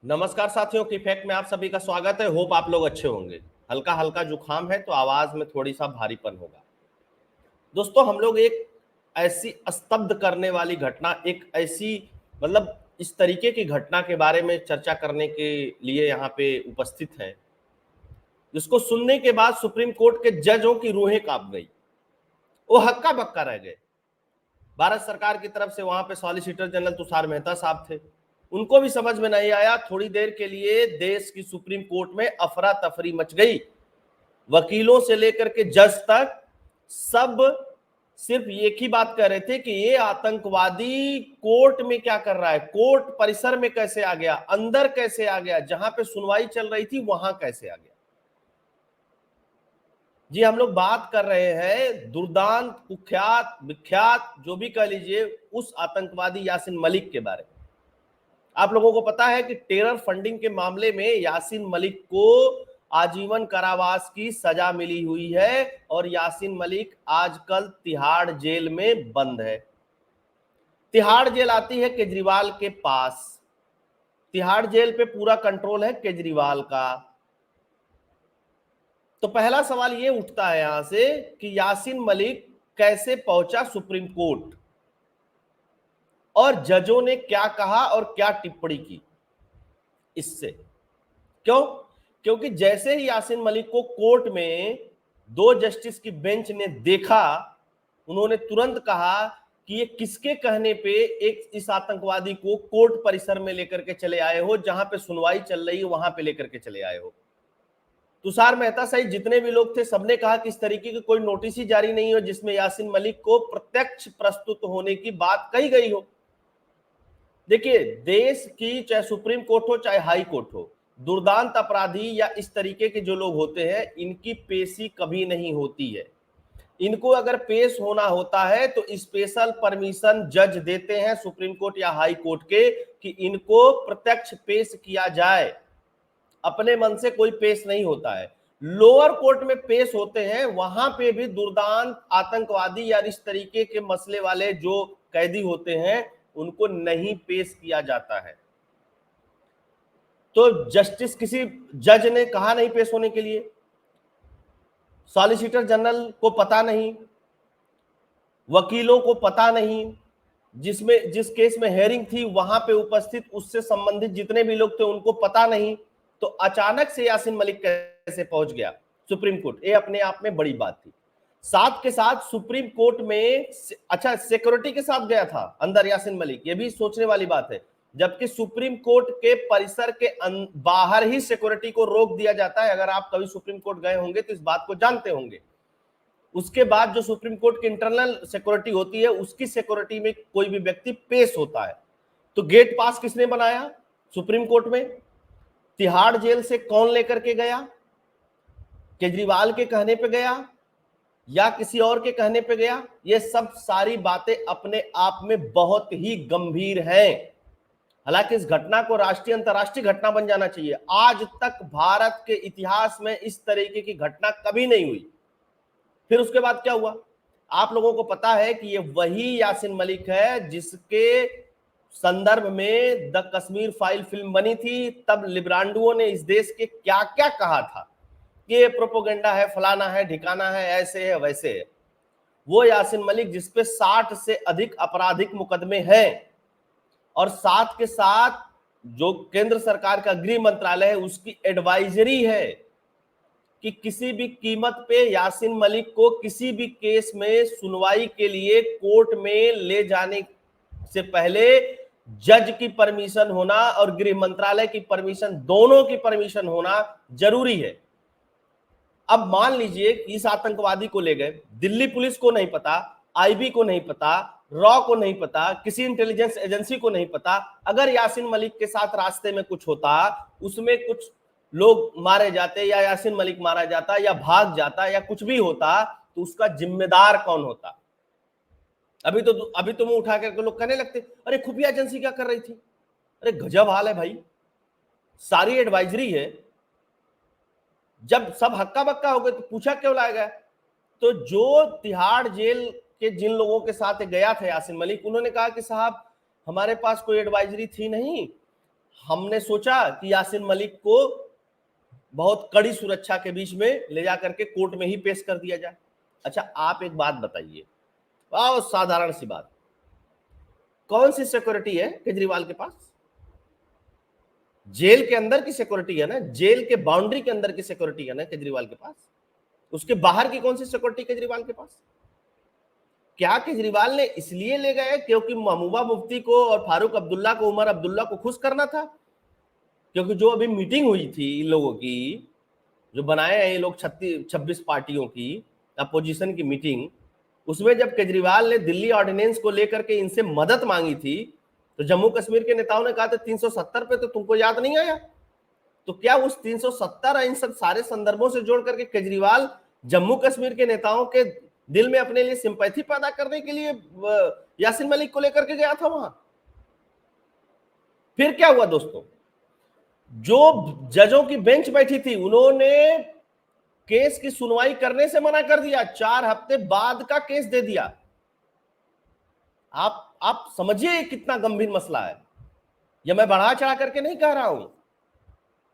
नमस्कार साथियों, की फैक्ट में आप सभी का स्वागत है। होप आप लोग अच्छे होंगे। हल्का हल्का जुकाम है तो आवाज में थोड़ी सा भारीपन होगा। दोस्तों, हम लोग एक ऐसी स्तब्ध करने वाली घटना, एक ऐसी इस तरीके की घटना के बारे में चर्चा करने के लिए यहाँ पे उपस्थित हैं, जिसको सुनने के बाद सुप्रीम कोर्ट के जजों की रूहें कांप गई। वो हक्का बक्का रह गए। भारत सरकार की तरफ से वहां पे सॉलिसिटर जनरल तुषार मेहता साहब थे। उनको भी समझ में नहीं आया। थोड़ी देर के लिए देश की सुप्रीम कोर्ट में अफरा तफरी मच गई। वकीलों से लेकर के जज तक सब सिर्फ एक ही बात कह रहे थे कि ये आतंकवादी कोर्ट में क्या कर रहा है, कोर्ट परिसर में कैसे आ गया, अंदर कैसे आ गया, जहां पे सुनवाई चल रही थी वहां कैसे आ गया। जी, हम लोग बात कर रहे हैं दुर्दांत, कुख्यात, विख्यात, जो भी कह लीजिए, उस आतंकवादी यासीन मलिक के बारे में। आप लोगों को पता है कि टेरर फंडिंग के मामले में यासीन मलिक को आजीवन कारावास की सजा मिली हुई है और यासीन मलिक आजकल तिहाड़ जेल में बंद है। तिहाड़ जेल आती है केजरीवाल के पास। तिहाड़ जेल पे पूरा कंट्रोल है केजरीवाल का। तो पहला सवाल ये उठता है यहां से कि यासीन मलिक कैसे पहुंचा सुप्रीम कोर्ट और जजों ने क्या कहा और क्या टिप्पणी की इससे। क्यों? क्योंकि जैसे ही यासीन मलिक को कोर्ट में दो जस्टिस की बेंच ने देखा, उन्होंने तुरंत कहा कि ये किसके कहने पे एक इस आतंकवादी को कोर्ट परिसर में लेकर के चले आए हो, जहां पे सुनवाई चल रही है वहां पे लेकर के चले आए हो। तुषार मेहता सहित जितने भी लोग थे, सबने कहा कि इस तरीके की कोई नोटिस ही जारी नहीं हो जिसमें यासीन मलिक को प्रत्यक्ष प्रस्तुत होने की बात कही गई हो। देखिए, देश की चाहे सुप्रीम कोर्ट हो चाहे हाई कोर्ट हो, दुर्दांत अपराधी या इस तरीके के जो लोग होते हैं, इनकी पेशी कभी नहीं होती है। इनको अगर पेश होना होता है तो स्पेशल परमिशन जज देते हैं सुप्रीम कोर्ट या हाई कोर्ट के कि इनको प्रत्यक्ष पेश किया जाए। अपने मन से कोई पेश नहीं होता है। लोअर कोर्ट में पेश होते हैं, वहां पे भी दुर्दांत आतंकवादी या इस तरीके के मसले वाले जो कैदी होते हैं उनको नहीं पेश किया जाता है। तो जस्टिस किसी जज ने कहा नहीं पेश होने के लिए, सॉलिसिटर जनरल को पता नहीं, वकीलों को पता नहीं, जिस केस में हेयरिंग थी वहां पे उपस्थित उससे संबंधित जितने भी लोग थे उनको पता नहीं। तो अचानक से यासीन मलिक कैसे पहुंच गया सुप्रीम कोर्ट, ये अपने आप में बड़ी बात थी। साथ के साथ सुप्रीम कोर्ट में अच्छा सिक्योरिटी के साथ गया था अंदर यासीन मलिक, ये भी सोचने वाली बात है। जबकि सुप्रीम कोर्ट के परिसर के बाहर ही सिक्योरिटी को रोक दिया जाता है। अगर आप कभी सुप्रीम कोर्ट गए होंगे तो इस बात को जानते होंगे। उसके बाद जो सुप्रीम कोर्ट की इंटरनल सिक्योरिटी होती है, उसकी सिक्योरिटी में कोई भी व्यक्ति पेश होता है। तो गेट पास किसने बनाया सुप्रीम कोर्ट में? तिहाड़ जेल से कौन लेकर के गया? केजरीवाल के कहने पे गया या किसी और के कहने पे गया? ये सब सारी बातें अपने आप में बहुत ही गंभीर हैं। हालांकि इस घटना को राष्ट्रीय अंतरराष्ट्रीय घटना बन जाना चाहिए। आज तक भारत के इतिहास में इस तरीके की घटना कभी नहीं हुई। फिर उसके बाद क्या हुआ? आप लोगों को पता है कि ये वही यासीन मलिक है जिसके संदर्भ में द कश्मीर फाइल फिल्म बनी थी। तब लिब्रांडुओं ने इस देश के क्या क्या कहा था, ये प्रोपोगंडा है, फलाना है, ठिकाना है, ऐसे है, वैसे है। वो यासीन मलिक जिसपे 60 से अधिक आपराधिक मुकदमे हैं और साथ के साथ जो केंद्र सरकार का गृह मंत्रालय है उसकी एडवाइजरी है कि किसी भी कीमत पे यासीन मलिक को किसी भी केस में सुनवाई के लिए कोर्ट में ले जाने से पहले जज की परमिशन होना और गृह मंत्रालय की परमिशन, दोनों की परमिशन होना जरूरी है। अब मान लीजिए कि इस आतंकवादी को ले गए, दिल्ली पुलिस को नहीं पता, आईबी को नहीं पता, रॉ को नहीं पता, किसी इंटेलिजेंस एजेंसी को नहीं पता। अगर यासीन मलिक के साथ रास्ते में कुछ होता, उसमें कुछ लोग मारे जाते या यासीन मलिक मारा जाता या भाग जाता या कुछ भी होता, तो उसका जिम्मेदार कौन होता? अभी तो मुंह उठा करके लोग कहने लगते अरे खुफिया एजेंसी क्या कर रही थी। अरे गजब हाल है भाई, सारी एडवाइजरी है। जब सब हक्का बक्का हो गए तो पूछा क्यों लाया गया? तो जो तिहाड़ जेल के जिन लोगों के साथ गया था यासीन मलिक, उन्होंने कहा कि साहब हमारे पास कोई एडवाइजरी थी नहीं, हमने सोचा कि यासीन मलिक को बहुत कड़ी सुरक्षा के बीच में ले जाकर के कोर्ट में ही पेश कर दिया जाए। अच्छा, आप एक बात बताइए, बहुत साधारण सी बात, कौन सी सिक्योरिटी है केजरीवाल के पास? जेल के अंदर की सिक्योरिटी है ना, जेल के बाउंड्री के अंदर की सिक्योरिटी है ना केजरीवाल के पास। उसके बाहर की कौन सी सिक्योरिटी केजरीवाल के पास? क्या केजरीवाल ने इसलिए ले गए क्योंकि महबूबा मुफ्ती को और फारूक अब्दुल्ला को, उमर अब्दुल्ला को खुश करना था? क्योंकि जो अभी मीटिंग हुई थी इन लोगों की, जो बनाए हैं ये लोग 26 पार्टियों की अपोजिशन की मीटिंग, उसमें जब केजरीवाल ने दिल्ली ऑर्डिनेंस को लेकर के इनसे मदद मांगी थी, तो जम्मू कश्मीर के नेताओं ने कहा था 370 पे, तो तुमको याद नहीं आया? तो क्या उस 370 इन सब सारे संदर्भों से जोड़ करके केजरीवाल जम्मू कश्मीर के नेताओं के दिल में अपने लिए सिंपैथी पैदा करने के लिए यासीन मलिक को लेकर के गया था वहां? फिर क्या हुआ दोस्तों? जो जजों की बेंच बैठी थी उन्होंने केस की सुनवाई करने से मना कर दिया, 4 हफ्ते बाद का केस दे दिया। आप समझिए कितना गंभीर मसला है। यह मैं बढ़ा चढ़ा करके नहीं कह रहा हूं।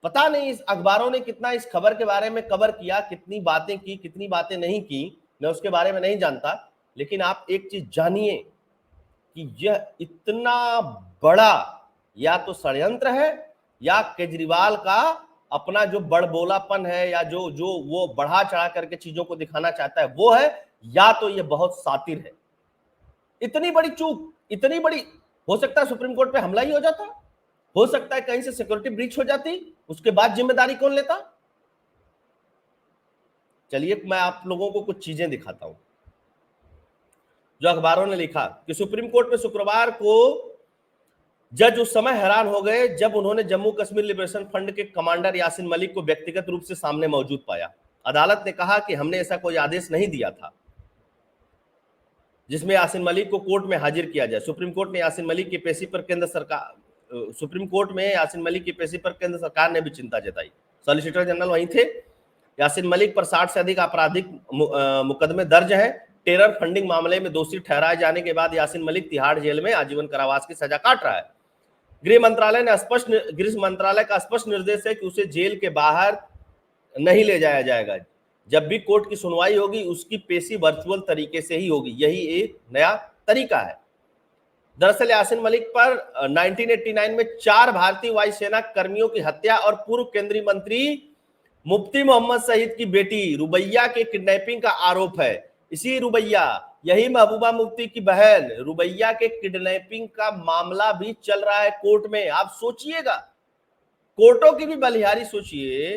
पता नहीं इस अखबारों ने कितना इस खबर के बारे में कवर किया, कितनी बातें की, कितनी बातें नहीं की, मैं उसके बारे में नहीं जानता। लेकिन आप एक चीज जानिए कि यह इतना बड़ा या तो षड्यंत्र है, या केजरीवाल का अपना जो बड़बोलापन है, या जो जो वो बढ़ा चढ़ा करके चीजों को दिखाना चाहता है वो है, या तो ये बहुत सातिर है। इतनी बड़ी चूक, इतनी बड़ी, हो सकता है सुप्रीम कोर्ट पे हमला ही हो जाता, हो सकता है कहीं से सिक्योरिटी ब्रीच हो जाती, उसके बाद जिम्मेदारी कौन लेता? चलिए मैं आप लोगों को कुछ चीजें दिखाता हूं जो अखबारों ने लिखा कि सुप्रीम कोर्ट में शुक्रवार को जज उस समय हैरान हो गए जब उन्होंने जम्मू कश्मीर लिबरेशन फ्रंट के कमांडर यासीन मलिक को व्यक्तिगत रूप से सामने मौजूद पाया। अदालत ने कहा कि हमने ऐसा कोई आदेश नहीं दिया था जिसमें यासीन मलिक को कोर्ट में हाजिर किया जाए। सुप्रीम कोर्ट में यासीन मलिक की पेशी पर केंद्र सरकार ने भी चिंता जताई। सॉलिसिटर जनरल वहीं थे। यासीन मलिक पर 60 से अधिक आपराधिक मुकदमे दर्ज हैं। टेरर फंडिंग मामले में दोषी ठहराए जाने के बाद यासीन मलिक तिहाड़ जेल में आजीवन कारावास की सजा काट रहा है। गृह मंत्रालय का स्पष्ट निर्देश है कि उसे जेल के बाहर नहीं ले जाया जाएगा। जब भी कोर्ट की सुनवाई होगी उसकी पेशी वर्चुअल तरीके से ही होगी। यही एक नया तरीका है। दरअसल यासीन मलिक पर 1989 में 4 भारतीय वायुसेना कर्मियों की हत्या और पूर्व केंद्रीय मंत्री मुफ्ती मोहम्मद सईद की बेटी रुबैया के किडनैपिंग का आरोप है। इसी रुबैया, यही महबूबा मुफ्ती की बहन रुबैया के किडनैपिंग का मामला भी चल रहा है कोर्ट में। आप सोचिएगा, कोर्टों की भी बलिहारी सोचिए।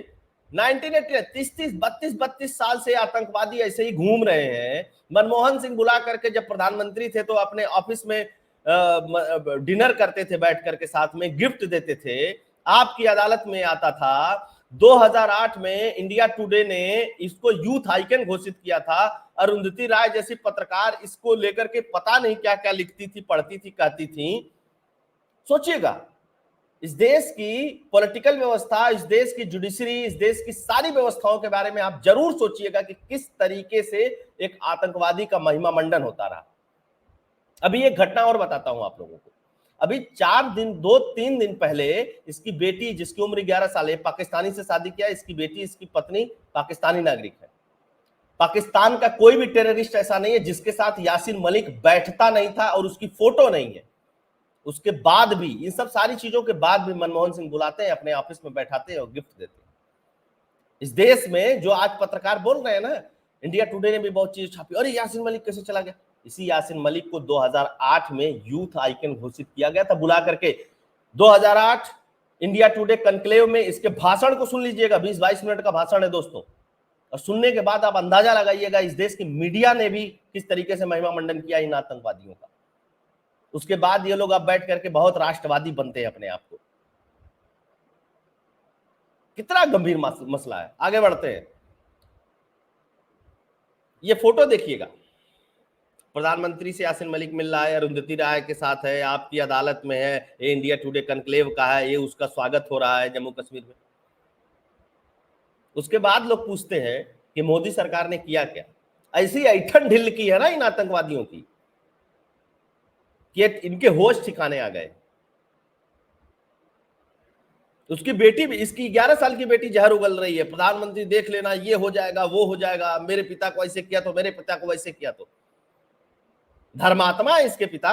1980 32 साल से आतंकवादी ऐसे ही घूम रहे हैं। मनमोहन सिंह बुला करके जब प्रधानमंत्री थे तो अपने ऑफिस में डिनर करते थे, बैठ करके साथ में गिफ्ट देते थे। आपकी अदालत में आता था। 2008 में इंडिया टुडे ने इसको यूथ आइकन घोषित किया था। अरुंधति राय जैसी पत्रकार इसको लेकर के पता नहीं क्या क्या लिखती थी, पढ़ती थी, कहती थी। सोचिएगा, इस देश की पॉलिटिकल व्यवस्था, इस देश की जुडिशरी, इस देश की सारी व्यवस्थाओं के बारे में आप जरूर सोचिएगा कि किस तरीके से एक आतंकवादी का महिमा मंडन होता रहा। अभी एक घटना और बताता हूं आप लोगों को। अभी 2-3 दिन पहले इसकी बेटी, जिसकी उम्र 11 साल है, पाकिस्तानी से शादी किया। इसकी बेटी, इसकी पत्नी पाकिस्तानी नागरिक है। पाकिस्तान का कोई भी टेररिस्ट ऐसा नहीं है जिसके साथ यासीन मलिक बैठता नहीं था और उसकी फोटो नहीं है। उसके बाद भी, इन सब सारी चीजों के बाद भी मनमोहन सिंह बुलाते हैं, अपने ऑफिस में बैठाते हैं और गिफ्ट देते हैं। इस देश में जो आज पत्रकार बोल रहे हैं ना, इंडिया टुडे ने भी बहुत चीज छापी, अरे यासीन मलिक कैसे चला गया। इसी यासीन मलिक को 2008 में यूथ आइकन घोषित किया गया था बुला करके। 2008 इंडिया टुडे कनक्लेव में इसके भाषण को सुन लीजिएगा। 20-22 मिनट का भाषण है दोस्तों, और सुनने के बाद आप अंदाजा लगाइएगा इस देश की मीडिया ने भी किस तरीके से महिमा मंडन किया इन आतंकवादियों का। उसके बाद ये लोग अब बैठ करके बहुत राष्ट्रवादी बनते हैं अपने आप को। कितना गंभीर मसला है। आगे बढ़ते हैं। ये फोटो देखिएगा, प्रधानमंत्री से यासीन मलिक मिल रहा है, अरुंधति राय के साथ है, आपकी अदालत में है, ये इंडिया टुडे कनक्लेव का है, ये उसका स्वागत हो रहा है जम्मू कश्मीर में। उसके बाद लोग पूछते हैं कि मोदी सरकार ने किया क्या। ऐसी ऐठन ढिल की है ना इन आतंकवादियों की कि इनके होश ठिकाने आ गए। उसकी बेटी भी, इसकी 11 साल की बेटी जहर उगल रही है, प्रधानमंत्री देख लेना, ये हो जाएगा, वो हो जाएगा, मेरे पिता को ऐसे किया तो, मेरे पिता को वैसे किया तो। धर्मात्मा है इसके पिता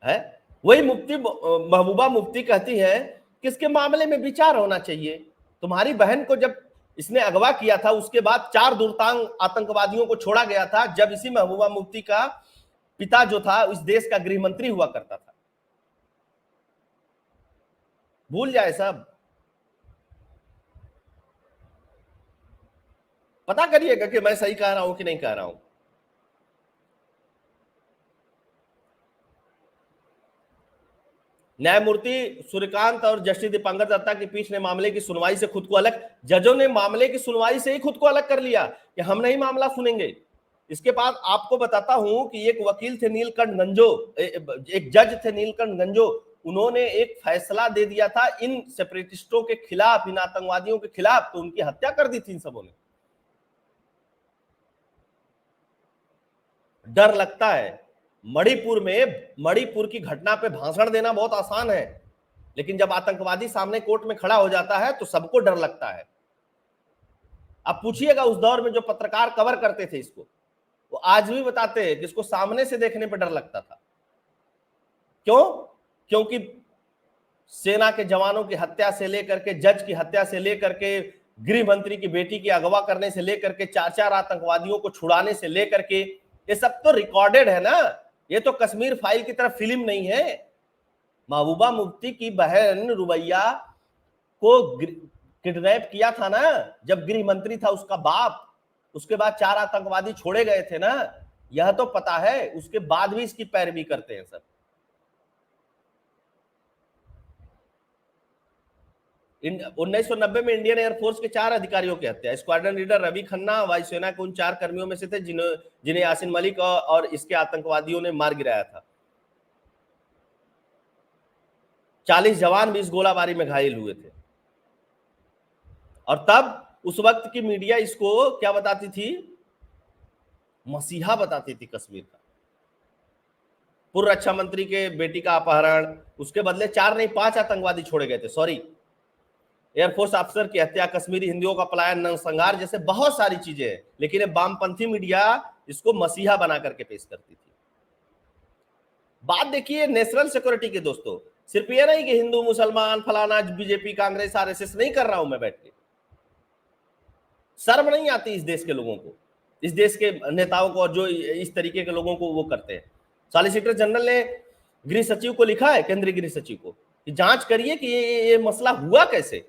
है। वही मुफ्ती महबूबा मुफ्ती कहती है कि इसके मामले में विचार होना चाहिए। तुम्हारी बहन को जब इसने अगवा किया था, उसके बाद 4 दुर्तांग आतंकवादियों को छोड़ा गया था, जब इसी महबूबा मुफ्ती का पिता जो था इस देश का गृह मंत्री हुआ करता था। भूल जाए सब। पता करिएगा कि मैं सही कह रहा हूं कि नहीं कह रहा हूं। न्यायमूर्ति सूर्यकांत और जस्टिस दीपांकर दत्ता की पीठ ने मामले की सुनवाई से खुद को अलग, जजों ने मामले की सुनवाई से ही खुद को अलग कर लिया कि हम नहीं मामला सुनेंगे। इसके बाद आपको बताता हूं कि एक वकील थे नीलकंठ गंजो, एक जज थे नीलकंठ गंजो, उन्होंने एक फैसला दे दिया था इन सेपरेटिस्टों के खिलाफ, इन आतंकवादियों के खिलाफ, तो उनकी हत्या कर दी थी इन सबों ने। डर लगता है। मणिपुर की घटना पे भाषण देना बहुत आसान है, लेकिन जब आतंकवादी सामने कोर्ट में खड़ा हो जाता है तो सबको डर लगता है। आप पूछिएगा उस दौर में जो पत्रकार कवर करते थे इसको, वो आज भी बताते हैं कि इसको सामने से देखने पर डर लगता था। क्यों? क्योंकि सेना के जवानों की हत्या से लेकर के, जज की हत्या से लेकर के, गृह मंत्री की बेटी की अगवा करने से लेकर के, 4 आतंकवादियों को छुड़ाने से लेकर के, ये सब तो रिकॉर्डेड है ना। ये तो कश्मीर फाइल की तरफ फिल्म नहीं है। महबूबा मुफ्ती की बहन रुबैया को किडनैप किया था ना जब गृह मंत्री था उसका बाप, उसके बाद 4 आतंकवादी छोड़े गए थे ना, यह तो पता है। उसके बाद भी इसकी पैरवी करते हैं सब। इन 1990 में इंडियन एयरफोर्स के 4 अधिकारियों की हत्या, स्क्वाड्रन लीडर रवि खन्ना वायुसेना के उन 4 कर्मियों में से थे जिन्हें यासीन मलिक और इसके आतंकवादियों ने मार गिराया था। 40 जवान भी इस गोलाबारी में घायल हुए थे। और तब उस वक्त की मीडिया इसको क्या बताती थी? मसीहा बताती थी कश्मीर का। पूर्व रक्षा मंत्री के बेटी का अपहरण, उसके बदले 4 नहीं 5 आतंकवादी छोड़े गए थे, सॉरी, एयरफोर्स अफसर की हत्या, कश्मीरी हिंदुओं का पलायन, नरसंहार जैसे बहुत सारी चीजें हैं। लेकिन वामपंथी मीडिया इसको मसीहा बना करके पेश करती थी। बात देखिए नेशनल सिक्योरिटी के दोस्तों, सिर्फ ये नहीं कि हिंदू मुसलमान फलाना बीजेपी कांग्रेस आरएसएस नहीं कर रहा हूं मैं बैठ के। शर्म नहीं आती इस देश के लोगों को, इस देश के नेताओं को, जो इस तरीके के लोगों को वो करते हैं। सॉलिसिटर जनरल ने गृह सचिव को लिखा है, केंद्रीय गृह सचिव को, कि जांच करिए कि ये मसला हुआ कैसे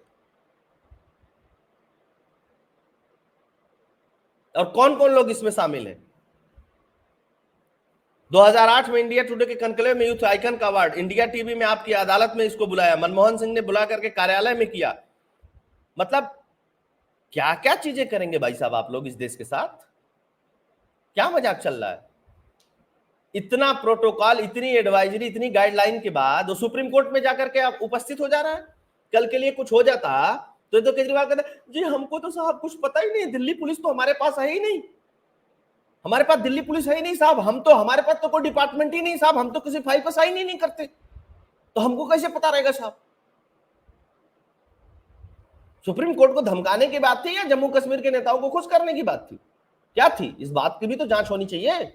और कौन कौन लोग इसमें शामिल हैं। 2008 में इंडिया टुडे के कनक्लेव में यूथ आइकन का अवार्ड, इंडिया टीवी में आपकी अदालत में इसको बुलाया, मनमोहन सिंह ने बुला करके कार्यालय में किया। मतलब क्या क्या चीजें करेंगे भाई साहब आप लोग इस देश के साथ? क्या मजाक चल रहा है? इतना प्रोटोकॉल, इतनी एडवाइजरी, इतनी गाइडलाइन के बाद वो सुप्रीम कोर्ट में जाकर के आप उपस्थित हो जा रहा है। कल के लिए कुछ हो जाता तो केजरीवाल कहते जी हमको तो साहब कुछ पता ही नहीं, दिल्ली पुलिस तो हमारे पास है ही नहीं, हमारे पास दिल्ली पुलिस है ही नहीं साहब, हम तो, हमारे पास तो कोई डिपार्टमेंट ही नहीं साहब, हम तो किसी फाइल पर साइन ही नहीं करते, तो हमको कैसे पता रहेगा साहब? सुप्रीम कोर्ट को धमकाने की बात थी या जम्मू कश्मीर के नेताओं को खुश करने की बात थी? क्या थी? इस बात की भी तो जांच होनी चाहिए।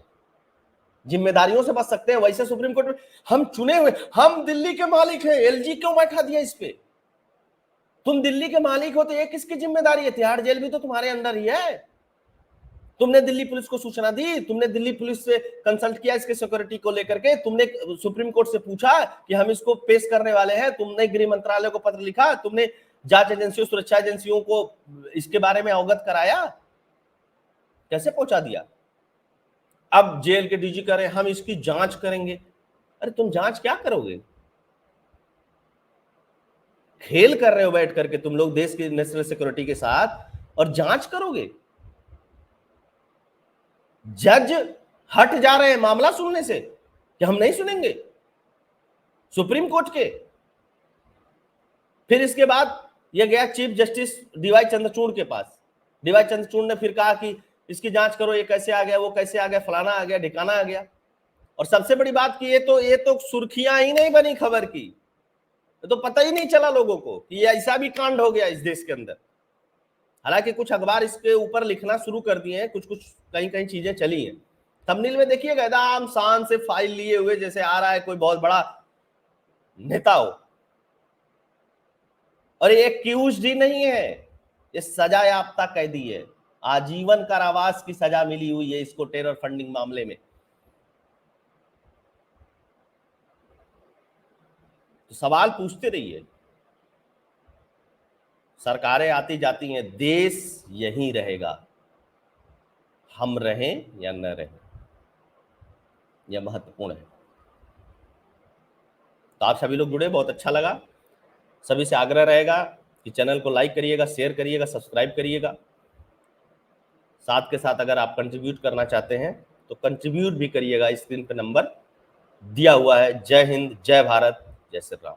जिम्मेदारियों से बच सकते हैं, वैसे सुप्रीम कोर्ट में हम चुने हुए, हम दिल्ली के मालिक हैं, एलजी क्यों बैठा दिया इस पे? तुम दिल्ली के मालिक हो तो ये किसकी जिम्मेदारी है? तिहाड़ जेल भी तो तुम्हारे अंदर ही है। तुमने दिल्ली पुलिस को सूचना दी, तुमने दिल्ली पुलिस से कंसल्ट किया इसके सिक्योरिटी को लेकर के, तुमने सुप्रीम कोर्ट से पूछा कि हम इसको पेश करने वाले हैं, तुमने गृह मंत्रालय को पत्र लिखा, तुमने जांच एजेंसियों, सुरक्षा एजेंसियों को इसके बारे में अवगत कराया, कैसे पहुंचा दिया? अब जेल के डीजी कह रहे हम इसकी जांच करेंगे। अरे तुम जांच क्या करोगे? खेल कर रहे हो बैठ करके तुम लोग देश की नेशनल सिक्योरिटी के साथ, और जांच करोगे? जज हट जा रहे हैं मामला सुनने से कि हम नहीं सुनेंगे सुप्रीम कोर्ट के। फिर इसके बाद यह गया चीफ जस्टिस डीवाई चंद्रचूड़ के पास। डीवाई चंद्रचूड़ ने फिर कहा कि इसकी जांच करो, ये कैसे आ गया, वो कैसे आ गया, फलाना आ गया, ढिकाना आ गया। और सबसे बड़ी बात कि ये तो सुर्खियां ही नहीं बनी खबर की, तो पता ही नहीं चला लोगों को कि ये ऐसा भी कांड हो गया इस देश के अंदर। हालांकि कुछ अखबार इसके ऊपर लिखना शुरू कर दिए हैं, कुछ कुछ कहीं कहीं चीजें चली हैं। थंबनेल में देखिएगा एकदम शान से फाइल लिए हुए जैसे आ रहा है कोई बहुत बड़ा नेता हो। और ये एक्यूज्ड ही नहीं है, ये सजा याफ्ता कैदी है, आजीवन कारावास की सजा मिली हुई है इसको टेरर फंडिंग मामले में। तो सवाल पूछते रहिए। सरकारें आती जाती हैं, देश यहीं रहेगा, हम रहें या न रहें, यह महत्वपूर्ण है। तो आप सभी लोग जुड़े, बहुत अच्छा लगा। सभी से आग्रह रहेगा कि चैनल को लाइक करिएगा, शेयर करिएगा, सब्सक्राइब करिएगा। साथ के साथ अगर आप कंट्रीब्यूट करना चाहते हैं तो कंट्रीब्यूट भी करिएगा। स्क्रीन पर नंबर दिया हुआ है। जय हिंद, जय भारत, जय श्री राम।